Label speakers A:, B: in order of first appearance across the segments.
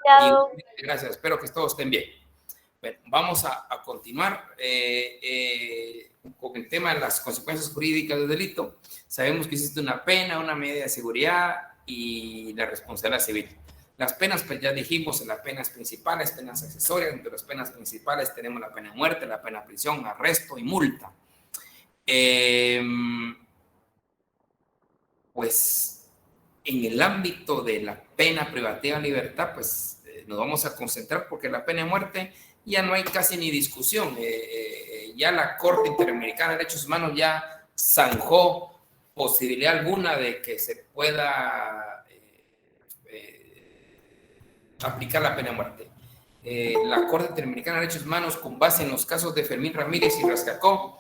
A: Y
B: Chao.
A: gracias, espero que todos estén bien. Bueno, vamos a continuar con el tema de las consecuencias jurídicas del delito. Sabemos que existe una pena, una medida de seguridad y la responsabilidad civil. Las penas, pues ya dijimos, las penas principales, penas accesorias. Entre las penas principales tenemos la pena de muerte, la pena de prisión, arresto y multa. Pues en el ámbito de la pena privativa de libertad, pues nos vamos a concentrar porque la pena de muerte ya no hay casi ni discusión. Ya la Corte Interamericana de Derechos Humanos ya zanjó posibilidad alguna de que se pueda aplicar la pena de muerte. La Corte Interamericana de Derechos Humanos, con base en los casos de Fermín Ramírez y Rascacó,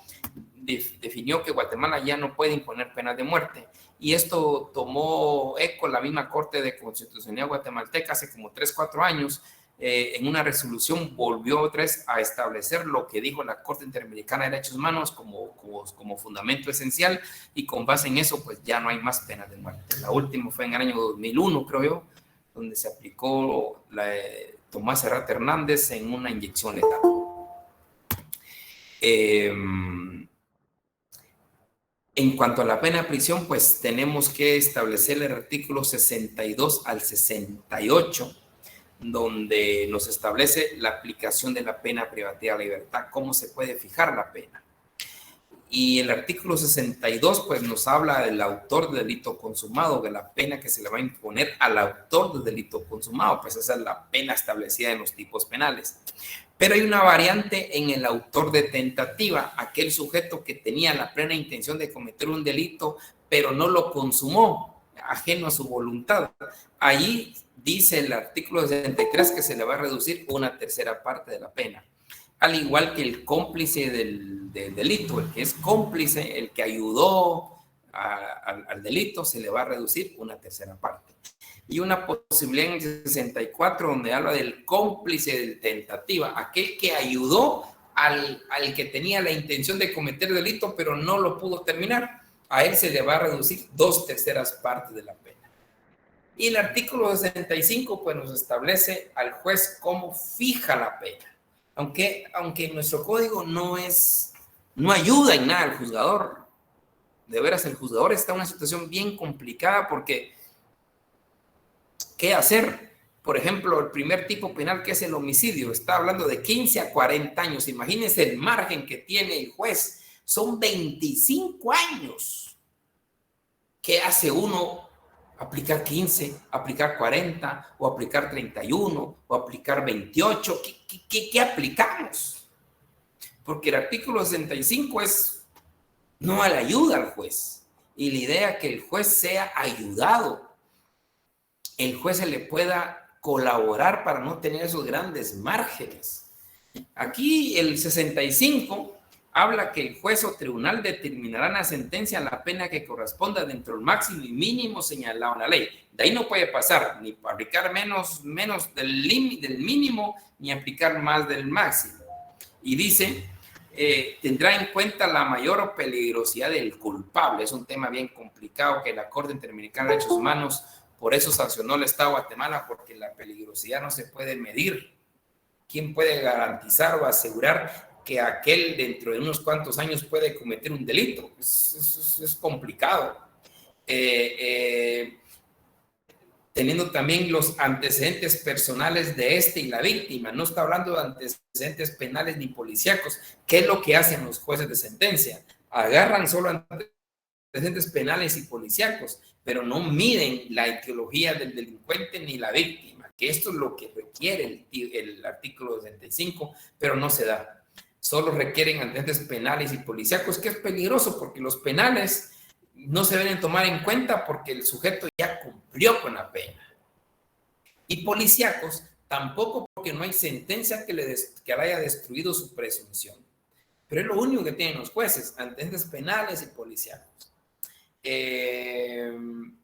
A: definió que Guatemala ya no puede imponer penas de muerte. Y esto tomó eco la misma Corte de Constitucionalidad guatemalteca hace como 3, 4 años. En una resolución volvió otra vez a establecer lo que dijo la Corte Interamericana de Derechos Humanos como fundamento esencial, y con base en eso pues ya no hay más penas de muerte. La última fue en el año 2001, creo yo, donde se aplicó la Tomás Serrat Hernández en una inyección letal. En cuanto a la pena de prisión, pues tenemos que establecer el artículo 62 al 68, donde nos establece la aplicación de la pena privativa de libertad, cómo se puede fijar la pena. Y el artículo 62, pues nos habla del autor del delito consumado, de la pena que se le va a imponer al autor del delito consumado, pues esa es la pena establecida en los tipos penales. Pero hay una variante en el autor de tentativa, aquel sujeto que tenía la plena intención de cometer un delito, pero no lo consumó, ajeno a su voluntad. Allí dice el artículo 63 que se le va a reducir una tercera parte de la pena. Al igual que el cómplice del delito, el que es cómplice, el que ayudó al delito, se le va a reducir una tercera parte. Y una posibilidad en el 64 donde habla del cómplice de tentativa, aquel que ayudó al que tenía la intención de cometer delito pero no lo pudo terminar. A él se le va a reducir 2/3 partes de la pena. Y el artículo 65 pues nos establece al juez cómo fija la pena. Aunque nuestro código no ayuda en nada al juzgador. De veras, el juzgador está en una situación bien complicada porque ¿qué hacer? Por ejemplo, el primer tipo penal, que es el homicidio, está hablando de 15 a 40 años. Imagínense el margen que tiene el juez. Son 25 años. ¿Qué hace uno? ¿Aplicar 15, aplicar 40, o aplicar 31, o aplicar 28? ¿Qué aplicamos? Porque el artículo 65 no le ayuda al juez. Y la idea es que el juez sea ayudado. El juez se le pueda colaborar para no tener esos grandes márgenes. Aquí el 65 habla que el juez o tribunal determinará en la sentencia la pena que corresponda dentro del máximo y mínimo señalado en la ley. De ahí no puede pasar ni aplicar menos del mínimo ni aplicar más del máximo. Y dice, tendrá en cuenta la mayor peligrosidad del culpable. Es un tema bien complicado que la Corte Interamericana de Derechos Humanos por eso sancionó el Estado de Guatemala, porque la peligrosidad no se puede medir. ¿Quién puede garantizar o asegurar que aquel dentro de unos cuantos años puede cometer un delito? Es complicado. Teniendo también los antecedentes personales de este y la víctima. No está hablando de antecedentes penales ni policíacos. ¿Qué es lo que hacen los jueces de sentencia? Agarran solo antecedentes penales y policíacos, pero no miden la etiología del delincuente ni la víctima, que esto es lo que requiere el artículo 65, pero no se da. Solo requieren antecedentes penales y policíacos, que es peligroso porque los penales no se deben tomar en cuenta porque el sujeto ya cumplió con la pena. Y policíacos tampoco, porque no hay sentencia que le haya destruido su presunción. Pero es lo único que tienen los jueces, antecedentes penales y policíacos. El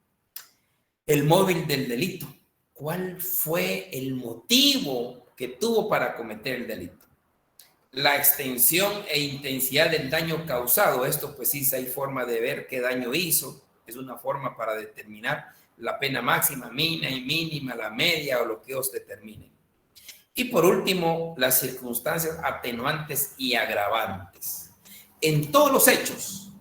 A: móvil del delito. ¿Cuál fue el motivo que tuvo para cometer el delito? La extensión e intensidad del daño causado. Esto pues sí hay forma de ver qué daño hizo. Es una forma para determinar la pena máxima, mínima, la media o lo que ellos determinen. Y por último, las circunstancias atenuantes y agravantes. En todos los hechos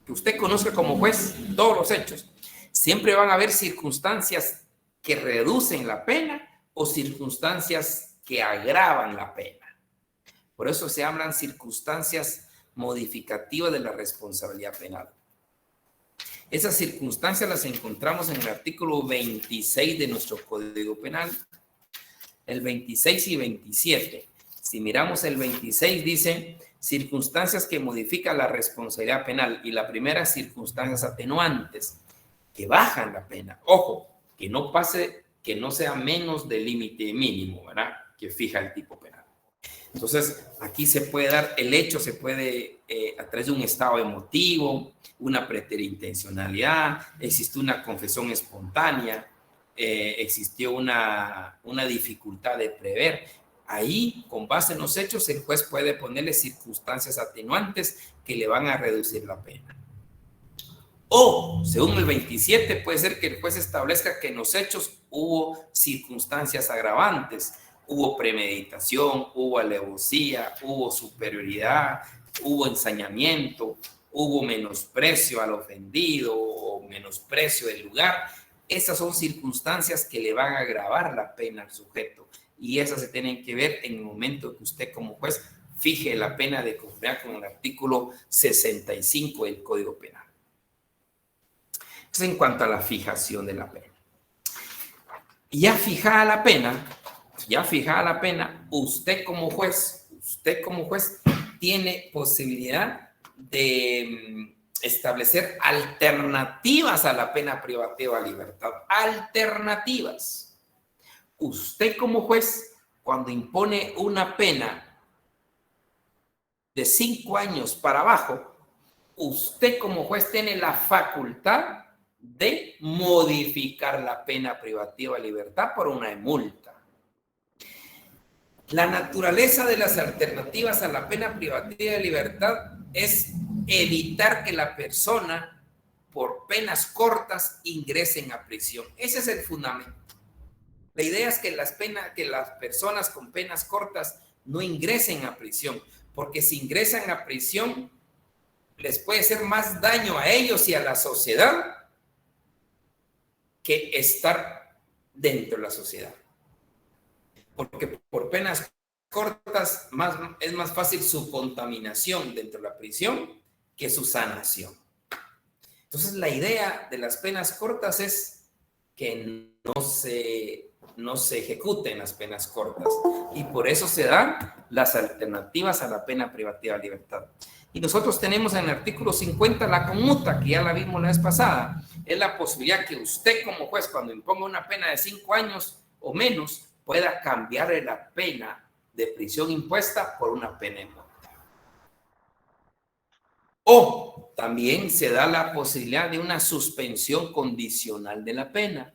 A: que usted conozca como juez, todos los hechos, siempre van a haber circunstancias que reducen la pena o circunstancias que agravan la pena. Por eso se hablan circunstancias modificativas de la responsabilidad penal. Esas circunstancias las encontramos en el artículo 26 de nuestro Código Penal, el 26 y 27. Si miramos el 26, dice circunstancias que modifican la responsabilidad penal, y la primera, circunstancias atenuantes que bajan la pena. Ojo, que no pase, que no sea menos del límite mínimo, ¿verdad?, que fija el tipo penal. Entonces, aquí se puede dar, el hecho se puede, a través de un estado emotivo, una preterintencionalidad, existe una confesión espontánea, existió una dificultad de prever. Ahí, con base en los hechos, el juez puede ponerle circunstancias atenuantes que le van a reducir la pena. O, según el 27, puede ser que el juez establezca que en los hechos hubo circunstancias agravantes, hubo premeditación, hubo alevosía, hubo superioridad, hubo ensañamiento, hubo menosprecio al ofendido o menosprecio del lugar. Esas son circunstancias que le van a agravar la pena al sujeto, y esas se tienen que ver en el momento que usted como juez fije la pena de conformidad con el artículo 65 del Código Penal. Eso en cuanto a la fijación de la pena. Ya fijada la pena, usted como juez tiene posibilidad de establecer alternativas a la pena privativa de libertad. Alternativas. Usted como juez, cuando impone una pena de 5 años para abajo, usted como juez tiene la facultad de modificar la pena privativa de libertad por una multa. La naturaleza de las alternativas a la pena privativa de libertad es evitar que la persona, por penas cortas, ingresen a prisión. Ese es el fundamento. La idea es que las personas con penas cortas no ingresen a prisión, porque si ingresan a prisión, les puede hacer más daño a ellos y a la sociedad que estar dentro de la sociedad. Porque por penas cortas es más fácil su contaminación dentro de la prisión que su sanación. Entonces, la idea de las penas cortas es que no se ejecuten las penas cortas, y por eso se dan las alternativas a la pena privativa de libertad. Y nosotros tenemos en el artículo 50 la conmuta, que ya la vimos la vez pasada. Es la posibilidad que usted como juez, cuando imponga una pena de 5 años o menos, pueda cambiarle la pena de prisión impuesta por una pena de multa. O también se da la posibilidad de una suspensión condicional de la pena.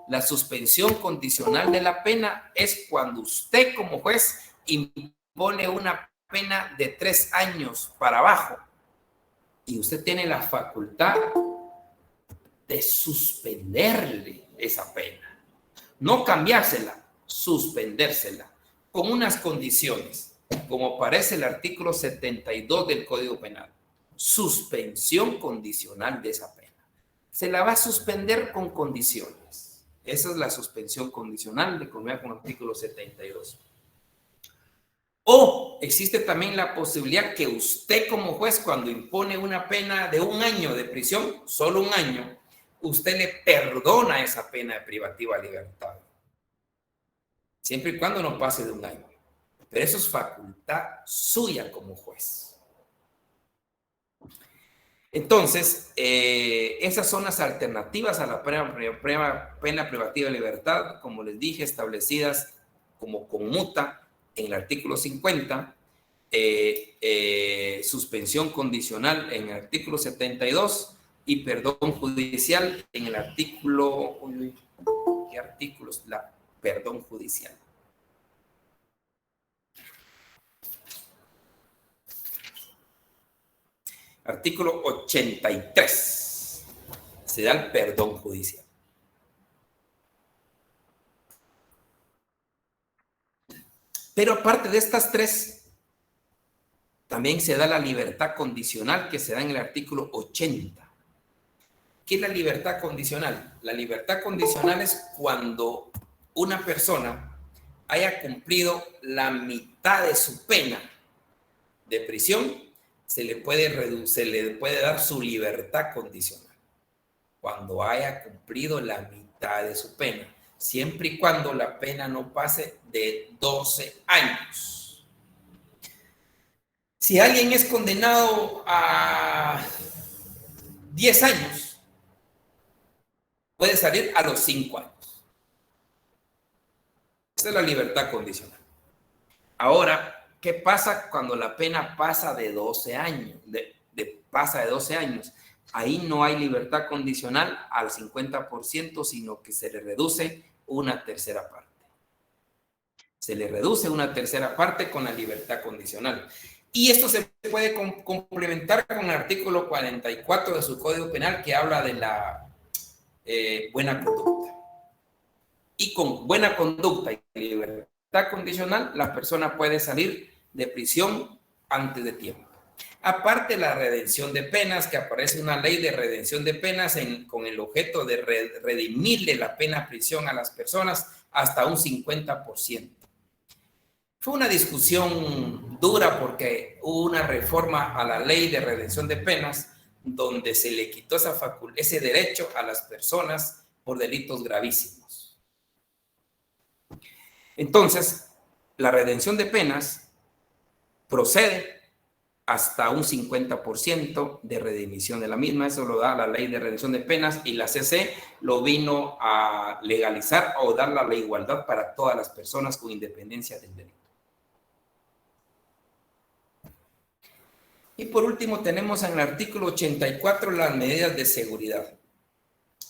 A: La suspensión condicional de la pena es cuando usted como juez impone una pena de 3 años para abajo y usted tiene la facultad de suspenderle esa pena. No cambiársela, suspendérsela con unas condiciones, como aparece el artículo 72 del Código Penal. Suspensión condicional de esa pena. Se la va a suspender con condiciones. Esa es la suspensión condicional de conformidad con el artículo 72. O existe también la posibilidad que usted como juez, cuando impone una pena de 1 año de prisión, solo 1 año, usted le perdona esa pena de privativa de libertad. Siempre y cuando no pase de 1 año. Pero eso es facultad suya como juez. Entonces, esas son las alternativas a la pena privativa de libertad, como les dije, establecidas como conmuta en el artículo 50, suspensión condicional en el artículo 72 y perdón judicial en el artículo... ¿Qué artículos? La perdón judicial. Artículo 83. Se da el perdón judicial. Pero aparte de estas tres, también se da la libertad condicional que se da en el artículo 80. ¿Qué es la libertad condicional? La libertad condicional es cuando una persona haya cumplido la mitad de su pena de prisión, se le puede dar su libertad condicional. Cuando haya cumplido la mitad de su pena, siempre y cuando la pena no pase de 12 años. Si alguien es condenado a 10 años, puede salir a los 5 años. Esa es la libertad condicional. Ahora, ¿qué pasa cuando la pena pasa de 12 años? Pasa de 12 años. Ahí no hay libertad condicional al 50%, sino que se le reduce una tercera parte. Se le reduce una tercera parte con la libertad condicional. Y esto se puede complementar con el artículo 44 de su Código Penal, que habla de la buena conducta. Y con buena conducta y libertad condicional, la persona puede salir de prisión antes de tiempo. Aparte, la redención de penas, que aparece una ley de redención de penas con el objeto de redimirle la pena de prisión a las personas hasta un 50%. Fue una discusión dura porque hubo una reforma a la ley de redención de penas donde se le quitó ese derecho a las personas por delitos gravísimos. Entonces, la redención de penas procede hasta un 50% de redimición de la misma. Eso lo da la ley de redención de penas y la CC lo vino a legalizar o dar la igualdad para todas las personas con independencia del delito. Y por último tenemos en el artículo 84 las medidas de seguridad.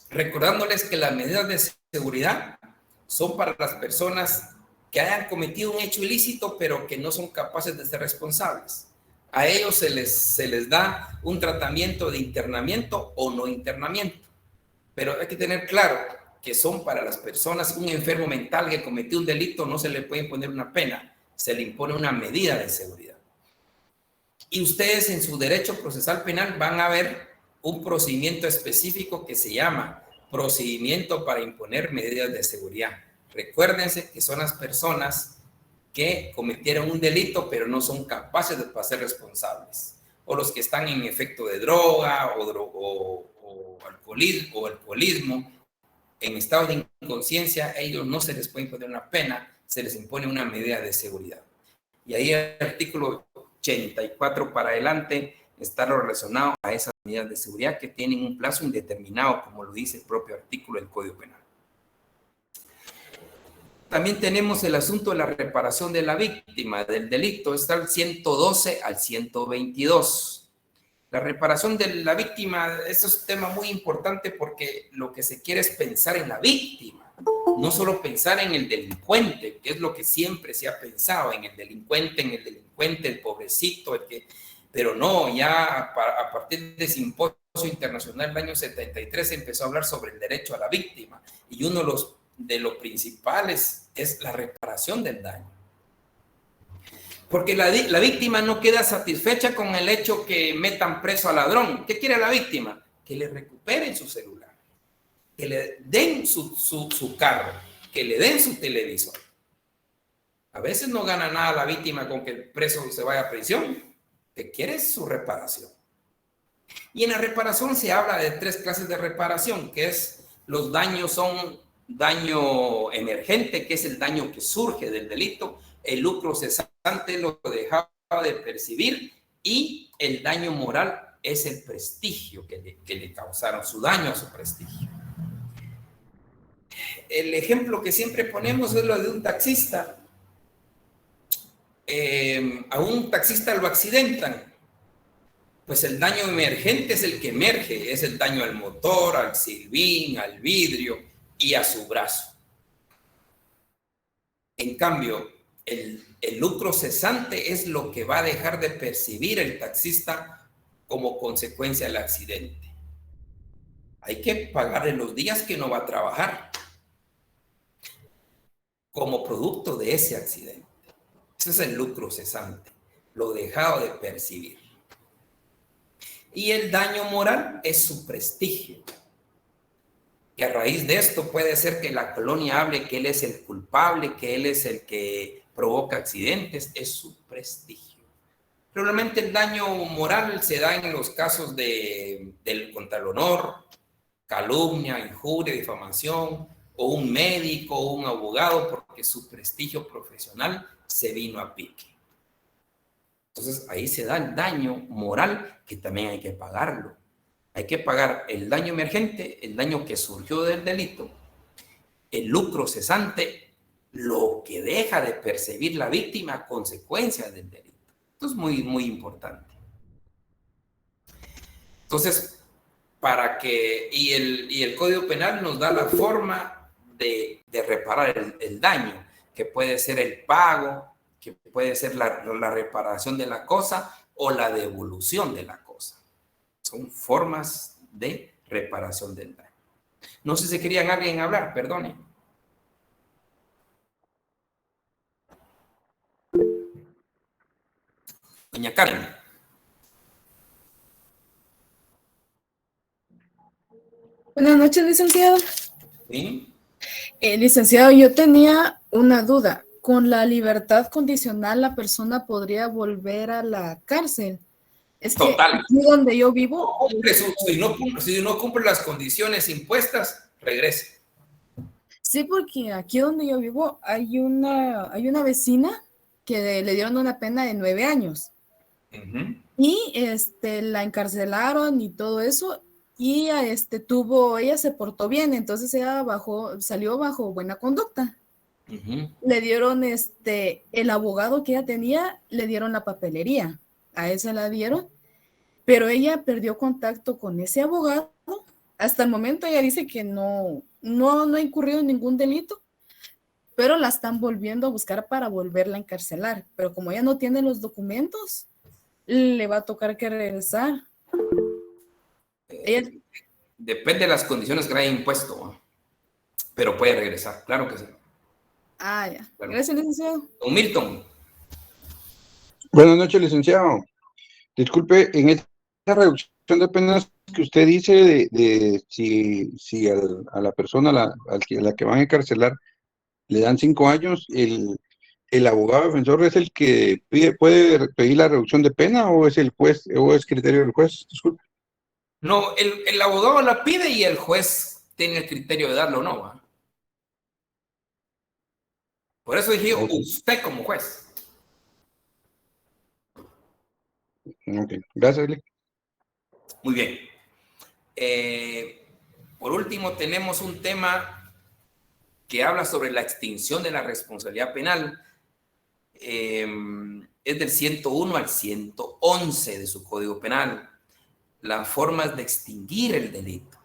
A: Recordándoles que las medidas de seguridad son para las personas que hayan cometido un hecho ilícito pero que no son capaces de ser responsables. A ellos se les da un tratamiento de internamiento o no internamiento. Pero hay que tener claro que son para las personas, un enfermo mental que cometió un delito no se le puede imponer una pena, se le impone una medida de seguridad. Y ustedes en su derecho procesal penal van a ver un procedimiento específico que se llama procedimiento para imponer medidas de seguridad. Recuérdense que son las personas que cometieron un delito pero no son capaces de ser responsables, o los que están en efecto de droga o alcoholismo, en estado de inconsciencia. A ellos no se les puede imponer una pena, se les impone una medida de seguridad. Y ahí el artículo 84 para adelante está relacionado a esas medidas de seguridad que tienen un plazo indeterminado, como lo dice el propio artículo del Código Penal. También tenemos el asunto de la reparación de la víctima del delito, está el 112 al 122. La reparación de la víctima, eso es un tema muy importante porque lo que se quiere es pensar en la víctima, no solo pensar en el delincuente, que es lo que siempre se ha pensado, en el delincuente, el pobrecito, pero no, ya a partir de Simposio Internacional del año 73 se empezó a hablar sobre el derecho a la víctima, y uno de los principales es la reparación del daño. Porque la víctima no queda satisfecha con el hecho que metan preso al ladrón. ¿Qué quiere la víctima? Que le recuperen su celular, que le den su carro, que le den su televisor. A veces no gana nada la víctima con que el preso se vaya a prisión. Que quiere es su reparación. Y en la reparación se habla de 3 clases de reparación, que es los daños son daño emergente, que es el daño que surge del delito, el lucro cesante lo dejaba de percibir, y el daño moral es el prestigio que le causaron, su daño a su prestigio. El ejemplo que siempre ponemos es lo de un taxista. A un taxista lo accidentan, pues el daño emergente es el que emerge, es el daño al motor, al silbín, al vidrio y a su brazo. En cambio, el lucro cesante es lo que va a dejar de percibir el taxista como consecuencia del accidente. Hay que pagarle los días que no va a trabajar como producto de ese accidente. Ese es el lucro cesante, lo dejado de percibir. Y el daño moral es su prestigio. Y a raíz de esto puede ser que la colonia hable que él es el culpable, que él es el que provoca accidentes, es su prestigio. Probablemente el daño moral se da en los casos del contra el honor, calumnia, injuria, difamación, o un médico o un abogado, porque su prestigio profesional se vino a pique. Entonces ahí se da el daño moral que también hay que pagarlo. Hay que pagar el daño emergente, el daño que surgió del delito, el lucro cesante, lo que deja de percibir la víctima a consecuencia del delito. Esto es muy, muy importante. Entonces, y el Código Penal nos da la forma de reparar el daño, que puede ser el pago, que puede ser la reparación de la cosa o la devolución de la cosa. Son formas de reparación del daño. No sé si querían alguien hablar, perdone. Doña Karen.
B: Buenas noches, licenciado.
A: ¿Sí?
B: Licenciado, yo tenía una duda. ¿Con la libertad condicional la persona podría volver a la cárcel? Es que
A: Total.
B: aquí donde yo vivo...
A: Si no cumple las condiciones impuestas, regrese.
B: Sí, porque aquí donde yo vivo hay una vecina que le dieron una pena de 9 años. Y la encarcelaron y todo eso. Y ella se portó bien, entonces ella salió bajo buena conducta. Le dieron el abogado que ella tenía, le dieron la papelería, a esa la dieron, pero ella perdió contacto con ese abogado. Hasta el momento ella dice que no ha incurrido en ningún delito, pero la están volviendo a buscar para volverla a encarcelar. Pero como ella no tiene los documentos, le va a tocar que regresar.
A: Depende de las condiciones que le haya impuesto, pero puede regresar, claro que sí.
B: Ah, ya. Claro. Gracias, licenciado.
A: Don Milton.
C: Buenas noches, licenciado. Disculpe, en esta reducción de penas que usted dice de si a la persona a la que van a encarcelar le dan 5 años, ¿el abogado defensor es el que puede pedir la reducción de pena o es el juez o es criterio del juez? Disculpe.
A: No, el abogado la pide y el juez tiene el criterio de darlo o no, ¿va? Por eso dije usted como juez.
C: Ok, gracias, Lee.
A: Muy bien. Por último, tenemos un tema que habla sobre la extinción de la responsabilidad penal. Es del 101 al 111 de su Código Penal. Las formas de extinguir el delito.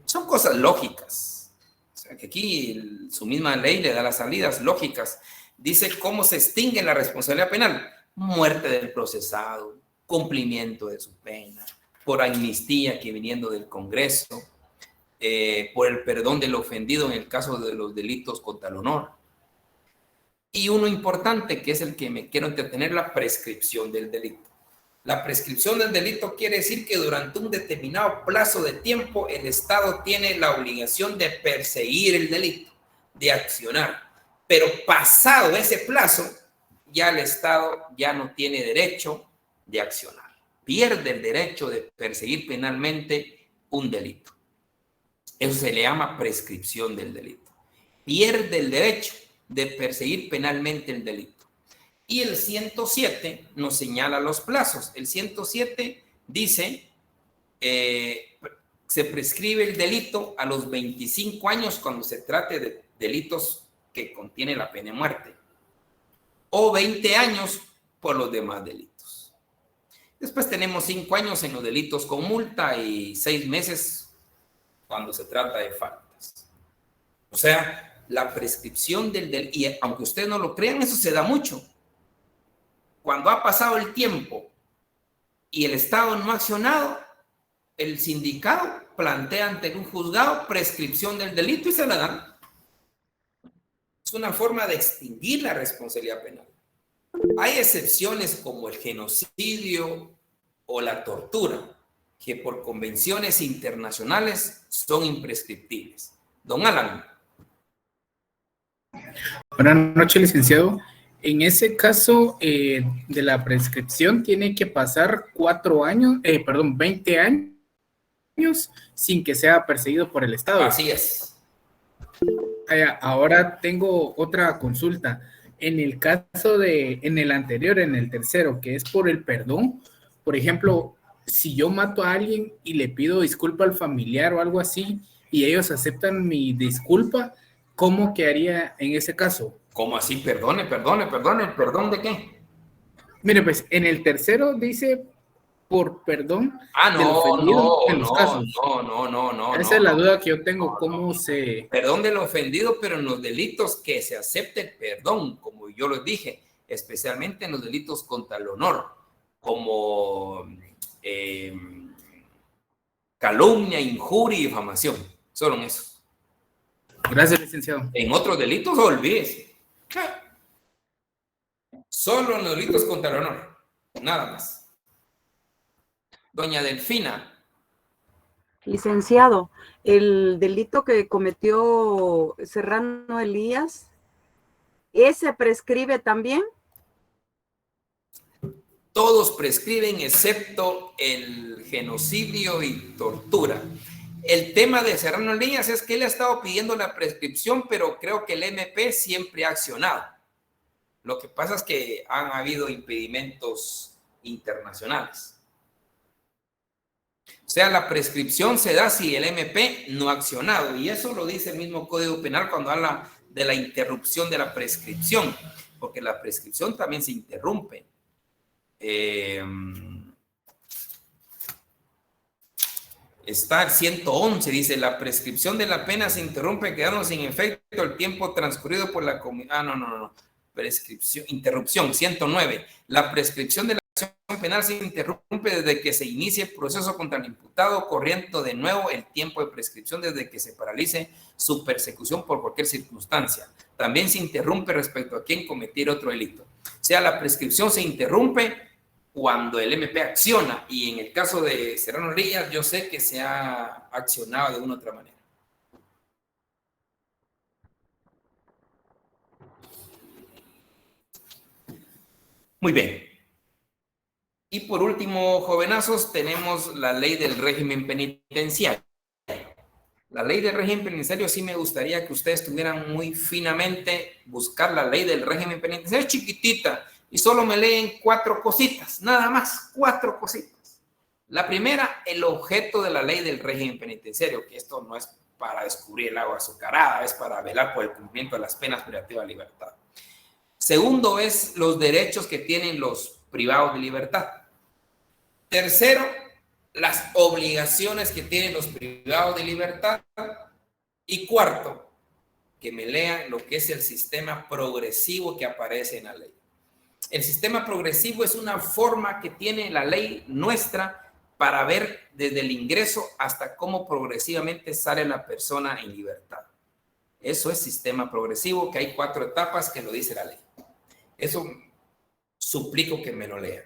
A: Son cosas lógicas. O sea, que aquí su misma ley le da las salidas lógicas. Dice cómo se extingue la responsabilidad penal. Muerte del procesado, cumplimiento de su pena, por amnistía que viniendo del Congreso, por el perdón del ofendido en el caso de los delitos contra el honor. Y uno importante, que es el que me quiero entretener, la prescripción del delito. La prescripción del delito quiere decir que durante un determinado plazo de tiempo el Estado tiene la obligación de perseguir el delito, de accionar. Pero pasado ese plazo, ya el Estado ya no tiene derecho de accionar. Pierde el derecho de perseguir penalmente un delito. Eso se le llama prescripción del delito. Pierde el derecho de perseguir penalmente el delito. Y el 107 nos señala los plazos. El 107 dice, se prescribe el delito a los 25 años cuando se trate de delitos que contienen la pena de muerte, o 20 años por los demás delitos. Después tenemos 5 años en los delitos con multa y 6 meses cuando se trata de faltas. O sea, la prescripción del delito, y aunque ustedes no lo crean, eso se da mucho. Cuando ha pasado el tiempo y el Estado no ha accionado, el sindicado plantea ante un juzgado prescripción del delito y se la dan. Es una forma de extinguir la responsabilidad penal. Hay excepciones como el genocidio o la tortura, que por convenciones internacionales son imprescriptibles. Don Alan.
D: Buenas noches, licenciado. En ese caso de la prescripción tiene que pasar 20 años sin que sea perseguido por el Estado.
A: Así es.
D: Ahora tengo otra consulta. En el caso en el anterior, en el tercero, que es por el perdón, por ejemplo, si yo mato a alguien y le pido disculpa al familiar o algo así, y ellos aceptan mi disculpa, ¿cómo quedaría en ese caso?
A: ¿Cómo así? Perdone, ¿perdón de qué?
D: Mire, pues en el tercero dice por perdón
A: del ofendido
D: en los casos.
A: No.
D: Esa es la duda que yo tengo, ¿cómo se...?
A: Perdón del ofendido, pero en los delitos que se acepte el perdón, como yo les dije, especialmente en los delitos contra el honor, como calumnia, injuria y difamación. Solo en eso.
D: Gracias, licenciado.
A: En otros delitos, olvídese. Solo en los delitos contra el honor. Nada más. Doña Delfina.
E: Licenciado, el delito que cometió Serrano Elías, ¿ese prescribe también?
A: Todos prescriben excepto el genocidio y tortura. El tema de Serrano Elías es que él ha estado pidiendo la prescripción, pero creo que el MP siempre ha accionado. Lo que pasa es que han habido impedimentos internacionales. O sea, la prescripción se da si el MP no ha accionado, y eso lo dice el mismo Código Penal cuando habla de la interrupción de la prescripción, porque la prescripción también se interrumpe. Está el 111, dice, la prescripción de la pena se interrumpe quedando sin efecto el tiempo transcurrido por la comisión. No. Prescripción, interrupción, 109. La prescripción de la acción penal se interrumpe desde que se inicie el proceso contra el imputado, corriendo de nuevo el tiempo de prescripción desde que se paralice su persecución por cualquier circunstancia. También se interrumpe respecto a quien cometiera otro delito. O sea, la prescripción se interrumpe cuando el MP acciona, y en el caso de Serrano Elías yo sé que se ha accionado de una u otra manera. Muy bien. Y por último, jovenazos, tenemos la ley del régimen penitenciario. La ley del régimen penitenciario, sí me gustaría que ustedes tuvieran muy finamente buscar la ley del régimen penitenciario. Es chiquitita y solo me leen 4 cositas, nada más, 4 cositas. La primera, el objeto de la ley del régimen penitenciario, que esto no es para descubrir el agua azucarada, es para velar por el cumplimiento de las penas privativas de libertad. Segundo es los derechos que tienen los privados de libertad. Tercero, las obligaciones que tienen los privados de libertad. Y cuarto, que me lean lo que es el sistema progresivo que aparece en la ley. El sistema progresivo es una forma que tiene la ley nuestra para ver desde el ingreso hasta cómo progresivamente sale la persona en libertad. Eso es sistema progresivo, que hay 4 etapas que lo dice la ley. Eso suplico que me lo lean.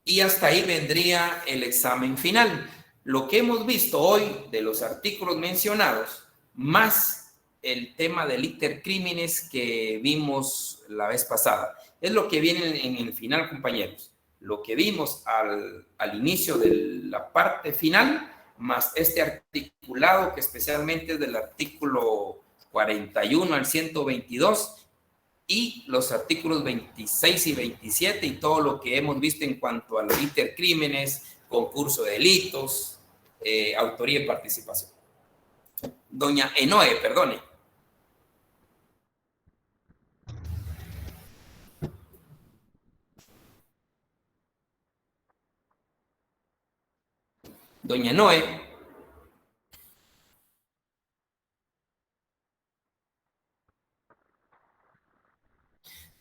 A: Y hasta ahí vendría el examen final. Lo que hemos visto hoy de los artículos mencionados, más el tema del iter crímenes que vimos la vez pasada, es lo que viene en el final, compañeros. Lo que vimos al inicio de la parte final, más este articulado que especialmente es del artículo 41 al 122, y los artículos 26 y 27 y todo lo que hemos visto en cuanto a los intercrímenes, concurso de delitos, autoría y participación. Doña Enoe, perdone. Doña Enoe.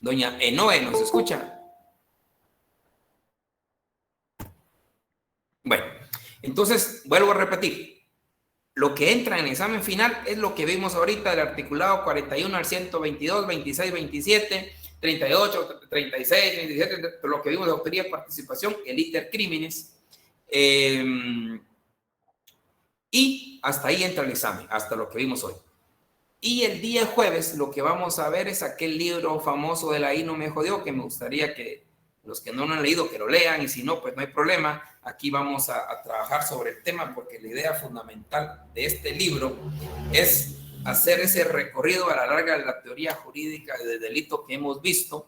A: Doña Enoe, ¿nos escucha? Bueno, entonces vuelvo a repetir. Lo que entra en el examen final es lo que vimos ahorita del articulado 41 al 122, 26, 27, 38, 36, 37, lo que vimos de autoría y participación, el iter crímenes. Y hasta ahí entra el examen, hasta lo que vimos hoy. Y el día jueves lo que vamos a ver es aquel libro famoso de la I no me jodió, que me gustaría que los que no lo han leído que lo lean, y si no, pues no hay problema. Aquí vamos a trabajar sobre el tema, porque la idea fundamental de este libro es hacer ese recorrido a la larga de la teoría jurídica de delito que hemos visto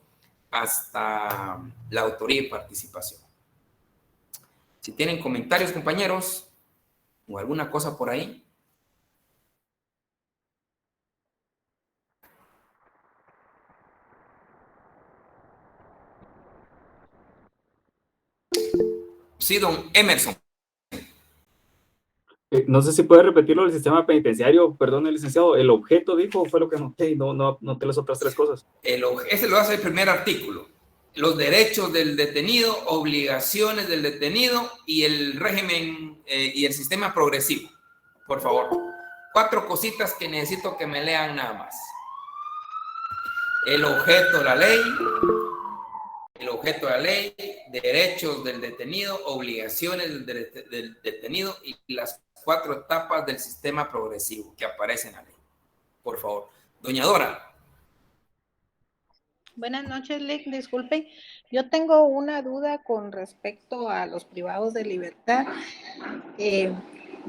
A: hasta la autoría y participación. Si tienen comentarios, compañeros, o alguna cosa por ahí. Sí, don Emerson.
F: No sé si puede repetirlo del sistema penitenciario, perdón, el licenciado, el objeto dijo, fue lo que anoté y no noté las otras tres cosas.
A: Ese lo hace el primer artículo. Los derechos del detenido, obligaciones del detenido y el régimen y el sistema progresivo. Por favor. 4 cositas que necesito que me lean nada más. El objeto de la ley. El objeto de la ley, derechos del detenido, obligaciones del detenido y las 4 etapas del sistema progresivo que aparecen en la ley. Por favor. Doña Dora.
G: Buenas noches, Lick. Disculpen, yo tengo una duda con respecto a los privados de libertad.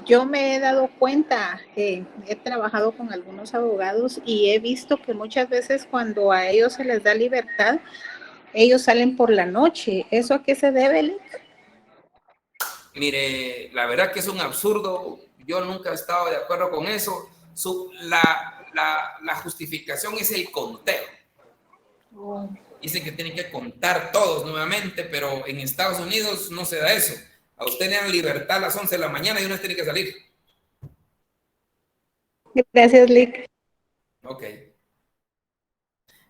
G: Yo me he dado cuenta, he trabajado con algunos abogados y he visto que muchas veces cuando a ellos se les da libertad, ellos salen por la noche. ¿Eso a qué se debe, Lick?
A: Mire, la verdad que es un absurdo. Yo nunca he estado de acuerdo con eso. La justificación es el conteo. Dicen que tienen que contar todos nuevamente, pero en Estados Unidos no se da eso. A usted le dan libertad a las 11 de la mañana y uno tiene que salir.
G: Gracias, Lick.
A: Ok.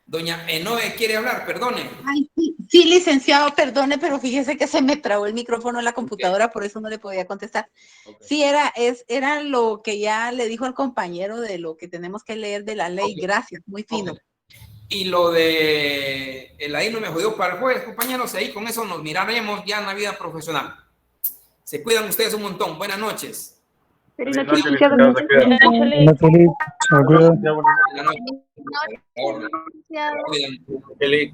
A: Doña Enoe quiere hablar, perdone.
H: Ay, sí, licenciado, perdone, pero fíjese que se me trabó el micrófono en la computadora, por eso no le podía contestar. Okay. Sí, era lo que ya le dijo el compañero de lo que tenemos que leer de la ley. Okay. Gracias, muy fino. Okay.
A: Y lo de el ahí no me jodió para el jueves, compañeros, ahí con eso nos miraremos ya en la vida profesional. Se cuidan ustedes un montón. Buenas noches.
I: Buenas noches. Buenas noches.